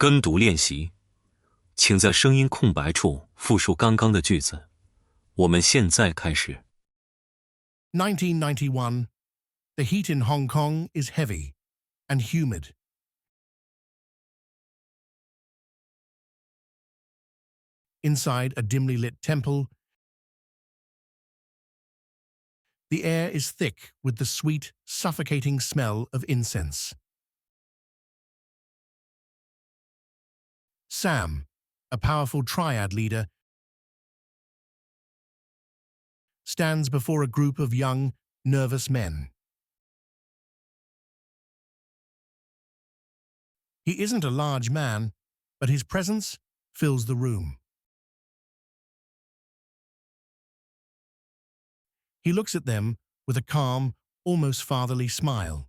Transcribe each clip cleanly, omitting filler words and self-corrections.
跟读练习，请在声音空白处复述刚刚的句子。我们现在开始。1991. The heat in Hong Kong is heavy and humid. Inside a dimly lit temple, the air is thick with the sweet, suffocating smell of incense. Sam, a powerful triad leader, stands before a group of young, nervous men. He isn't a large man, but his presence fills the room. He looks at them with a calm, almost fatherly smile.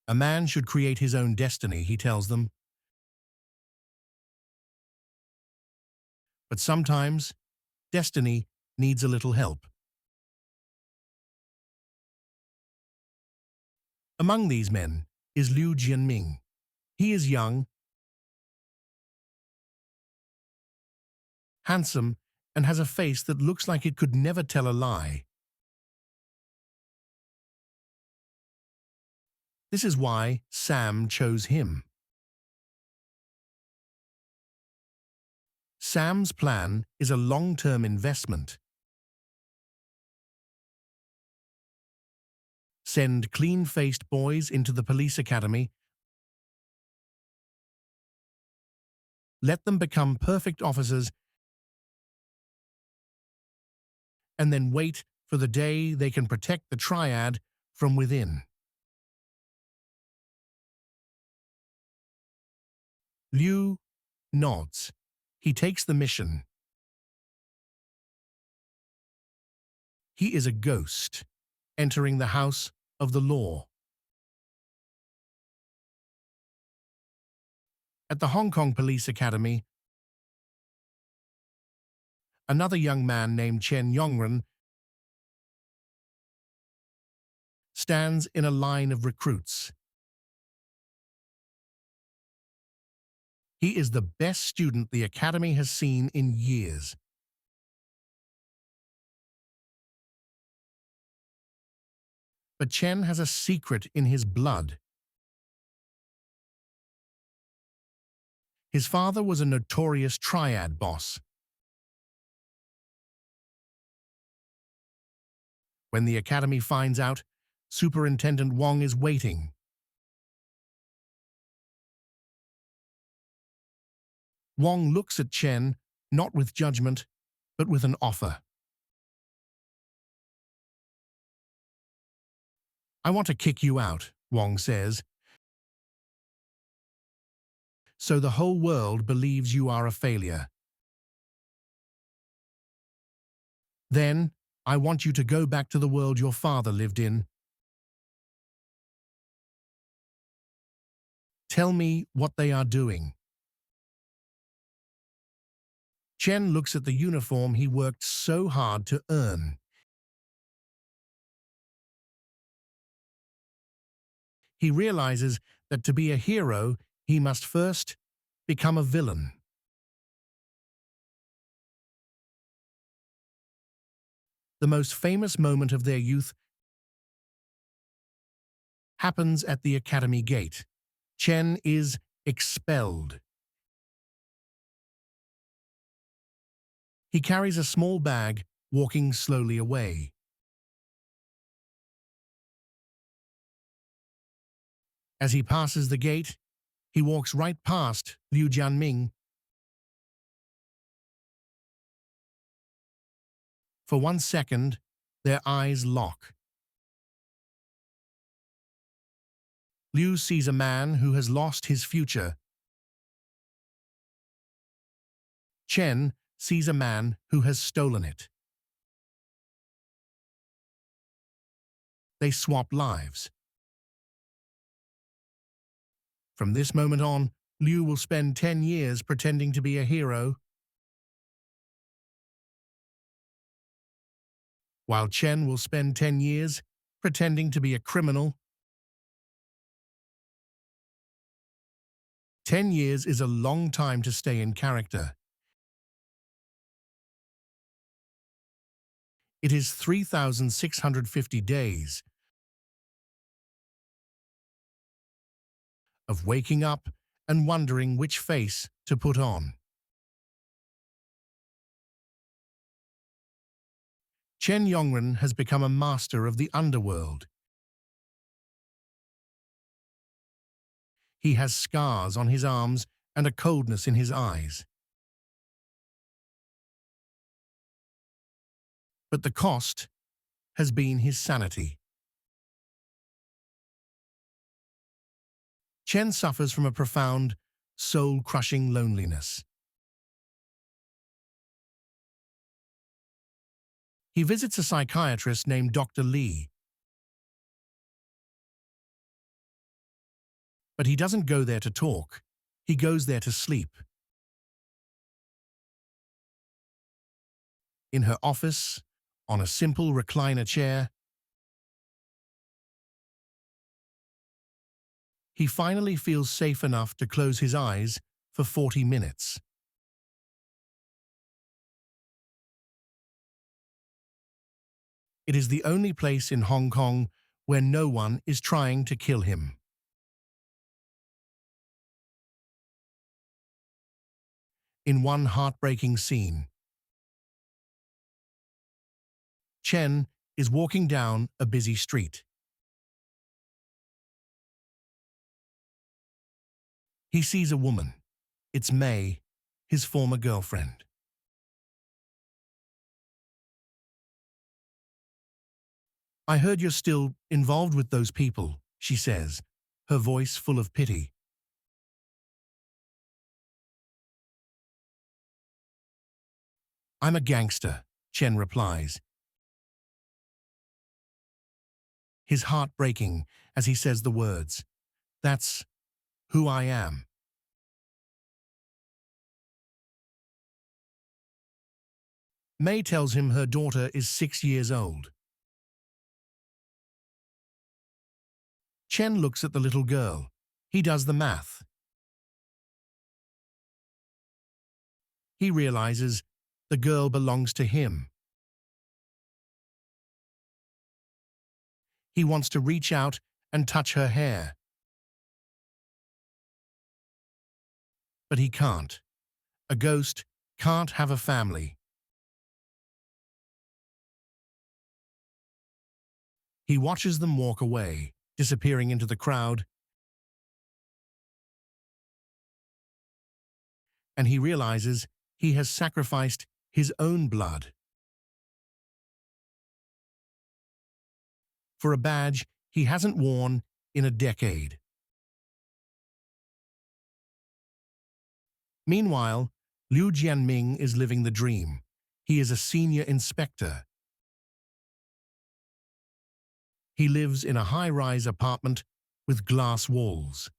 A man should create his own destiny, he tells them. But sometimes, destiny needs a little help. Among these men is Liu Jianming. He is young, handsome, and has a face that looks like it could never tell a lie. This is why Sam chose him. Sam's plan is a long-term investment. Send clean-faced boys into the police academy. Let them become perfect officers and then wait for the day they can protect the triad from within. Liu nods. He takes the mission. He is a ghost, entering the house of the law. At the Hong Kong Police Academy, another young man named Chen Yongren stands in a line of recruits. He is the best student the Academy has seen in years. But Chen has a secret in his blood. His father was a notorious triad boss. When the Academy finds out, Superintendent Wong is waiting. Wong looks at Chen, not with judgment, but with an offer. I want to kick you out, Wong says, so the whole world believes you are a failure. Then, I want you to go back to the world your father lived in. Tell me what they are doing. Chen looks at the uniform he worked so hard to earn. He realizes that to be a hero, he must first become a villain. The most famous moment of their youth happens at the Academy gate. Chen is expelled. He carries a small bag, walking slowly away. As he passes the gate, he walks right past Liu Jianming. For 1 second, their eyes lock. Liu sees a man who has lost his future. Chen sees a man who has stolen it. They swap lives. From this moment on, Liu will spend 10 years pretending to be a hero, while Chen will spend 10 years pretending to be a criminal. 10 years is a long time to stay in character. It is 3,650 days of waking up and wondering which face to put on. Chen Yongren has become a master of the underworld. He has scars on his arms and a coldness in his eyes. But the cost has been his sanity. Chen suffers from a profound, soul-crushing loneliness. He visits a psychiatrist named Dr. Li. But he doesn't go there to talk. He goes there to sleep. In her office, on a simple recliner chair, he finally feels safe enough to close his eyes for 40 minutes. It is the only place in Hong Kong where no one is trying to kill him. In one heartbreaking scene, Chen is walking down a busy street. He sees a woman. It's May, his former girlfriend. "I heard you're still involved with those people," she says, her voice full of pity. "I'm a gangster," Chen replies, his heart breaking as he says the words. "That's who I am." May tells him her daughter is 6 years old. Chen looks at the little girl. He does the math. He realizes the girl belongs to him. He wants to reach out and touch her hair. But he can't. A ghost can't have a family. He watches them walk away, disappearing into the crowd, and he realizes he has sacrificed his own blood for a badge he hasn't worn in a decade. Meanwhile, Liu Jianming is living the dream. He is a senior inspector. He lives in a high-rise apartment with glass walls.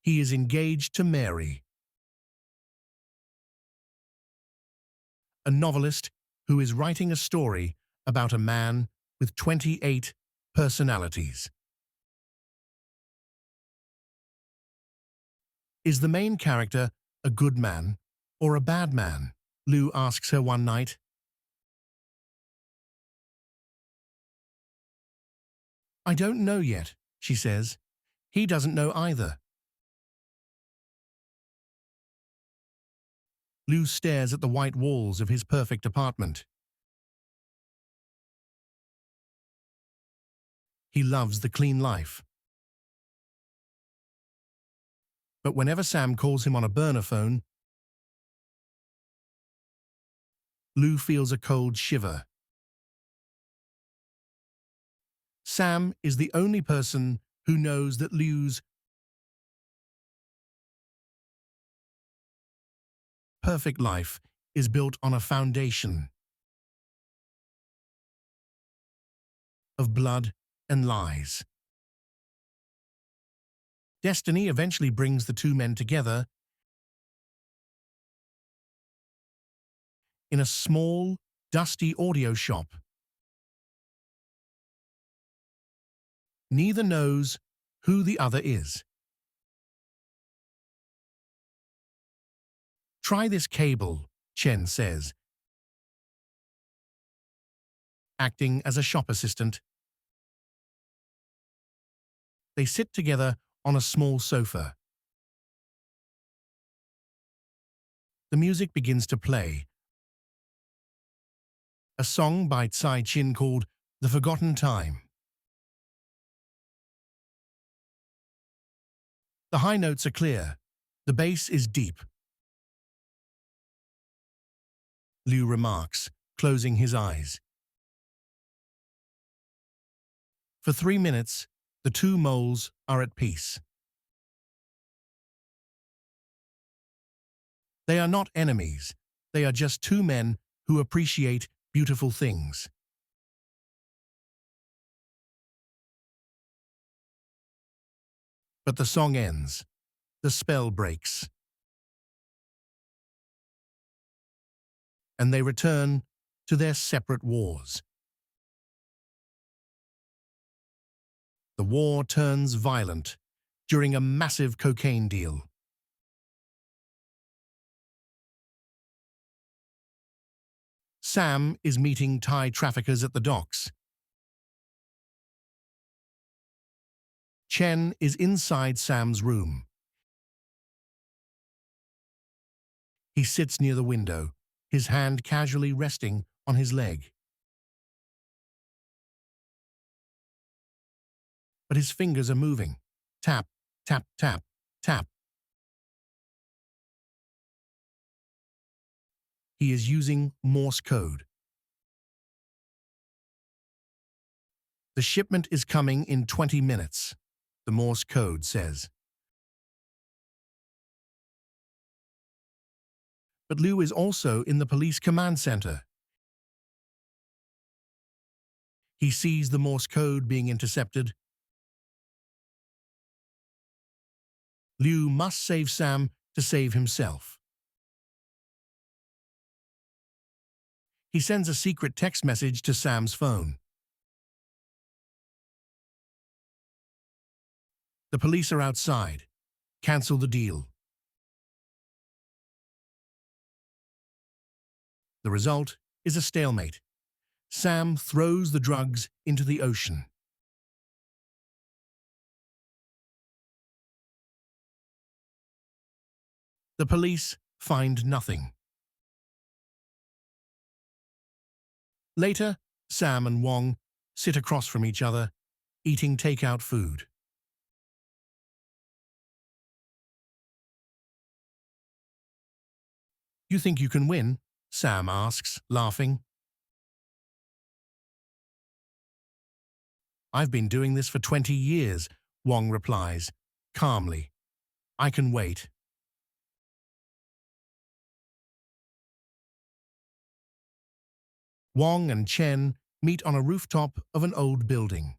He is engaged to Mary, a novelist who is writing a story about a man with 28 personalities. Is the main character a good man or a bad man? Liu asks her one night. "I don't know yet," she says. He doesn't know either. Liu stares at the white walls of his perfect apartment. He loves the clean life. But whenever Sam calls him on a burner phone, Liu feels a cold shiver. Sam is the only person who knows that Liu's perfect life is built on a foundation of blood and lies. Destiny eventually brings the two men together in a small, dusty audio shop. Neither knows who the other is. Try this cable, Chen says, acting as a shop assistant. They sit together on a small sofa. The music begins to play. A song by Tsai Chin called The Forgotten Time. The high notes are clear. The bass is deep. Liu remarks, closing his eyes. For 3 minutes, the two moles are at peace. They are not enemies. They are just two men who appreciate beautiful things. But the song ends. The spell breaks. And they return to their separate wars. The war turns violent during a massive cocaine deal. Sam is meeting Thai traffickers at the docks. Chen is inside Sam's room. He sits near the window, his hand casually resting on his leg. But his fingers are moving. Tap, tap, tap, tap. He is using Morse code. The shipment is coming in 20 minutes, the Morse code says. But Liu is also in the police command center. He sees the Morse code being intercepted. Liu must save Sam to save himself. He sends a secret text message to Sam's phone. The police are outside. Cancel the deal. The result is a stalemate. Sam throws the drugs into the ocean. The police find nothing. Later, Sam and Wong sit across from each other, eating takeout food. You think you can win? Sam asks, laughing. I've been doing this for 20 years, Wong replies, calmly. I can wait. Wong and Chen meet on a rooftop of an old building.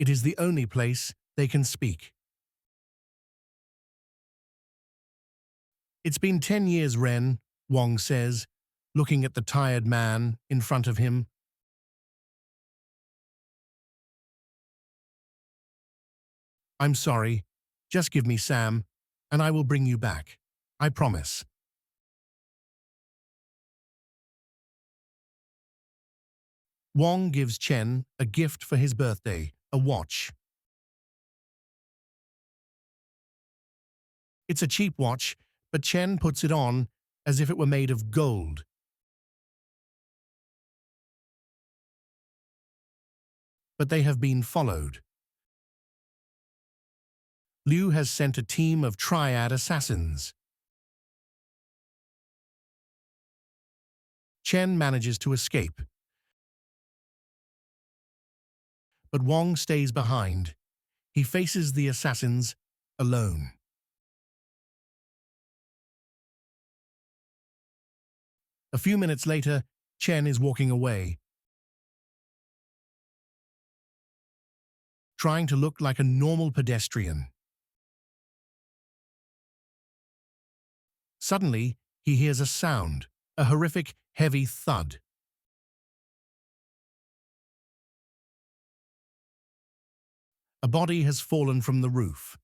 It is the only place they can speak. It's been 10 years, Ren, Wong says, looking at the tired man in front of him. I'm sorry. Just give me Sam, and I will bring you back. I promise. Wong gives Chen a gift for his birthday, a watch. It's a cheap watch, but Chen puts it on as if it were made of gold. But they have been followed. Liu has sent a team of triad assassins. Chen manages to escape. But Wong stays behind. He faces the assassins alone. A few minutes later, Chen is walking away, trying to look like a normal pedestrian. Suddenly, he hears a sound, a horrific, heavy thud. A body has fallen from the roof.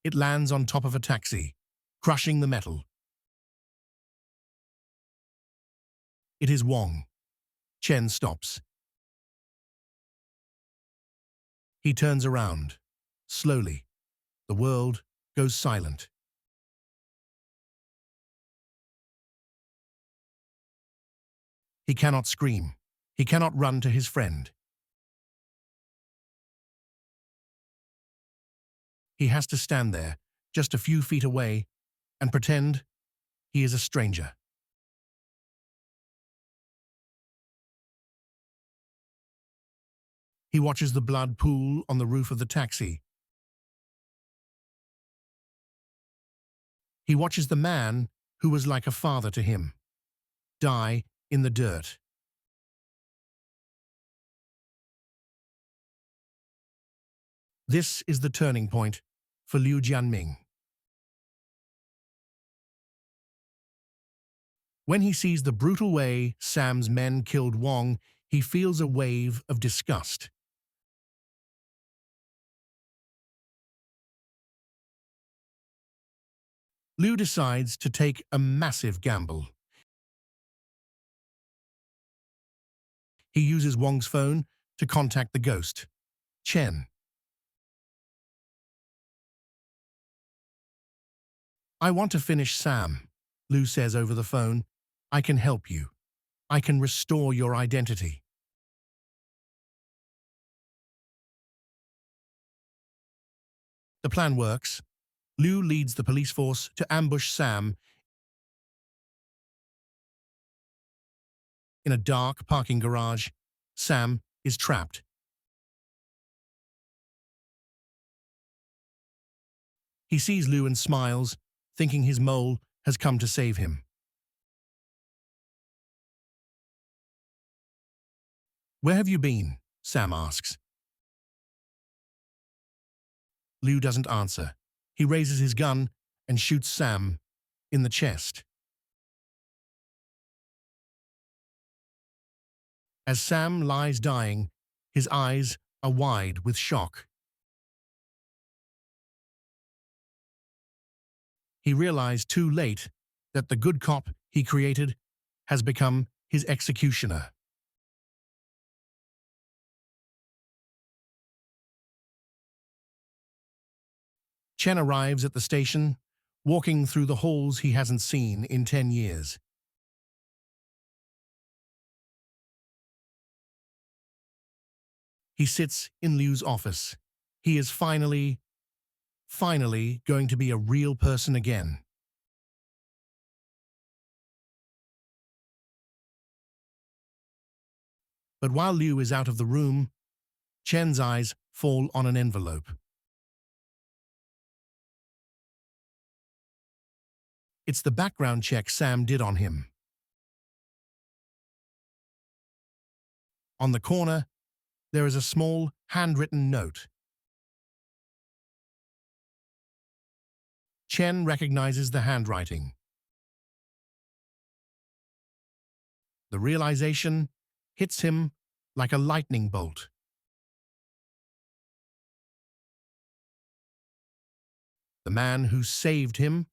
It lands on top of a taxi, crushing the metal. It is Wong. Chen stops. He turns around. Slowly, the world goes silent. He cannot scream. He cannot run to his friend. He has to stand there, just a few feet away, and pretend he is a stranger. He watches the blood pool on the roof of the taxi. He watches the man who was like a father to him die in the dirt. This is the turning point for Liu Jianming. When he sees the brutal way Sam's men killed Wong, he feels a wave of disgust. Liu decides to take a massive gamble. He uses Wong's phone to contact the ghost, Chen. "I want to finish Sam," Liu says over the phone. "I can help you. I can restore your identity." The plan works. Liu leads the police force to ambush Sam in a dark parking garage. Sam is trapped. He sees Liu and smiles, thinking his mole has come to save him. "Where have you been?" Sam asks. Liu doesn't answer. He raises his gun and shoots Sam in the chest. As Sam lies dying, his eyes are wide with shock. He realized too late that the good cop he created has become his executioner. Chen arrives at the station, walking through the halls he hasn't seen in 10 years. He sits in Liu's office. He is finally going to be a real person again. But while Liu is out of the room, Chen's eyes fall on an envelope. It's the background check Sam did on him. On the corner, there is a small handwritten note. Chen recognizes the handwriting. The realization hits him like a lightning bolt. The man who saved him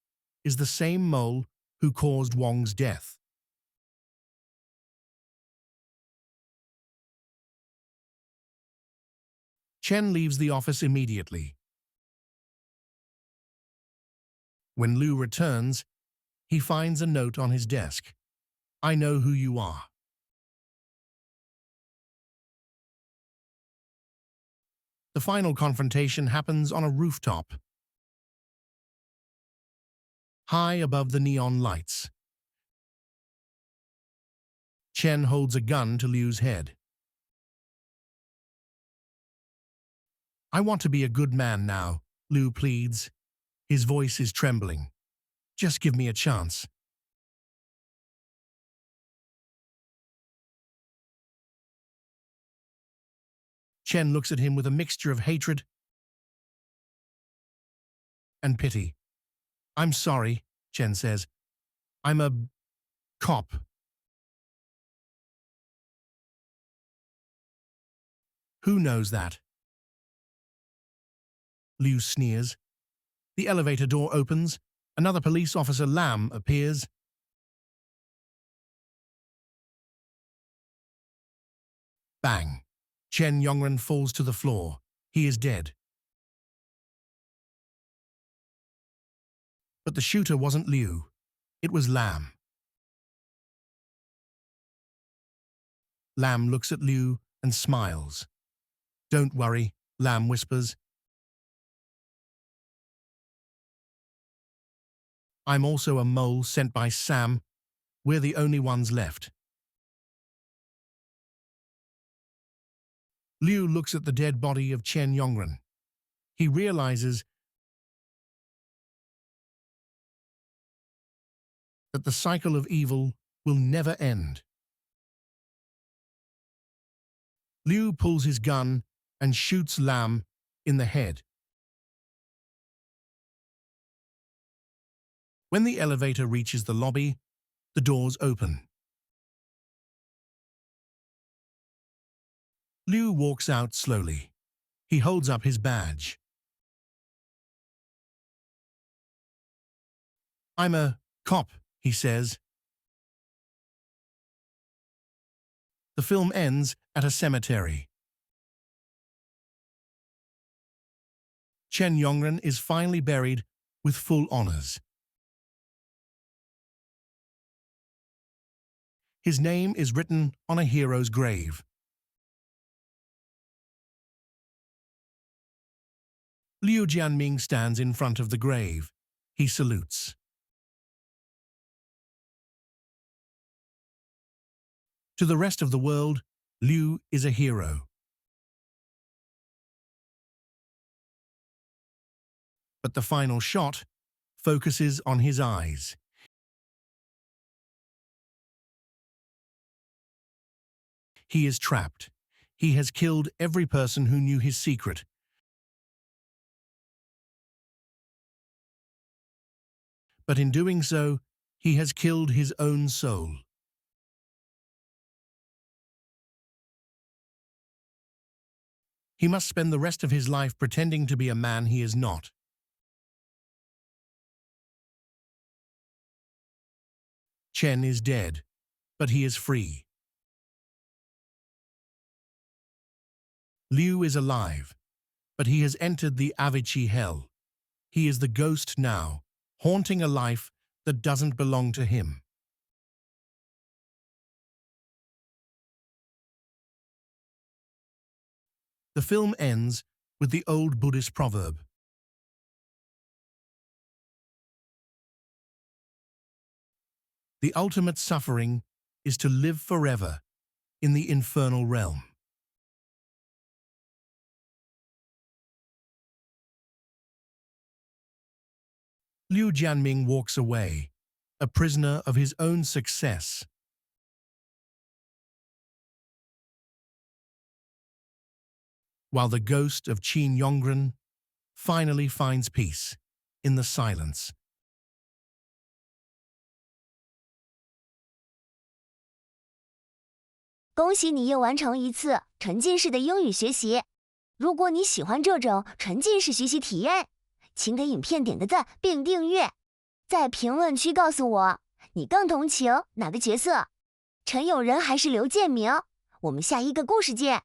is the same mole who caused Wong's death. Chen leaves the office immediately. When Liu returns, he finds a note on his desk. "I know who you are." The final confrontation happens on a rooftop, high above the neon lights. Chen holds a gun to Liu's head. "I want to be a good man now," Liu pleads. His voice is trembling. "Just give me a chance." Chen looks at him with a mixture of hatred and pity. "I'm sorry," Chen says. "I'm a cop." Who knows that? Liu sneers. The elevator door opens. Another police officer, Lam, appears. Bang. Chen Yongren falls to the floor. He is dead. But the shooter wasn't Liu. It was Lam. Lam looks at Liu and smiles. Don't worry, Lam whispers. I'm also a mole sent by Sam. We're the only ones left. Liu looks at the dead body of Chen Yongren. He realizes that the cycle of evil will never end. Liu pulls his gun and shoots Lam in the head. When the elevator reaches the lobby, the doors open. Liu walks out slowly. He holds up his badge. I'm a cop, he says. The film ends at a cemetery. Chen Yongren is finally buried with full honors. His name is written on a hero's grave. Liu Jianming stands in front of the grave. He salutes. To the rest of the world, Liu is a hero. But the final shot focuses on his eyes. He is trapped. He has killed every person who knew his secret. But in doing so, he has killed his own soul. He must spend the rest of his life pretending to be a man he is not. Chen is dead, but he is free. Liu is alive, but he has entered the Avicii hell. He is the ghost now, haunting a life that doesn't belong to him. The film ends with the old Buddhist proverb. The ultimate suffering is to live forever in the infernal realm. Liu Jianming walks away, a prisoner of his own success. While the ghost of Chen Yongren finally finds peace in the silence. 恭喜你又完成一次沉浸式的英语学习。如果你喜欢这种沉浸式学习体验，请给影片点个赞并订阅。在评论区告诉我，你更同情哪个角色？陈友仁还是刘建明？我们下一个故事见。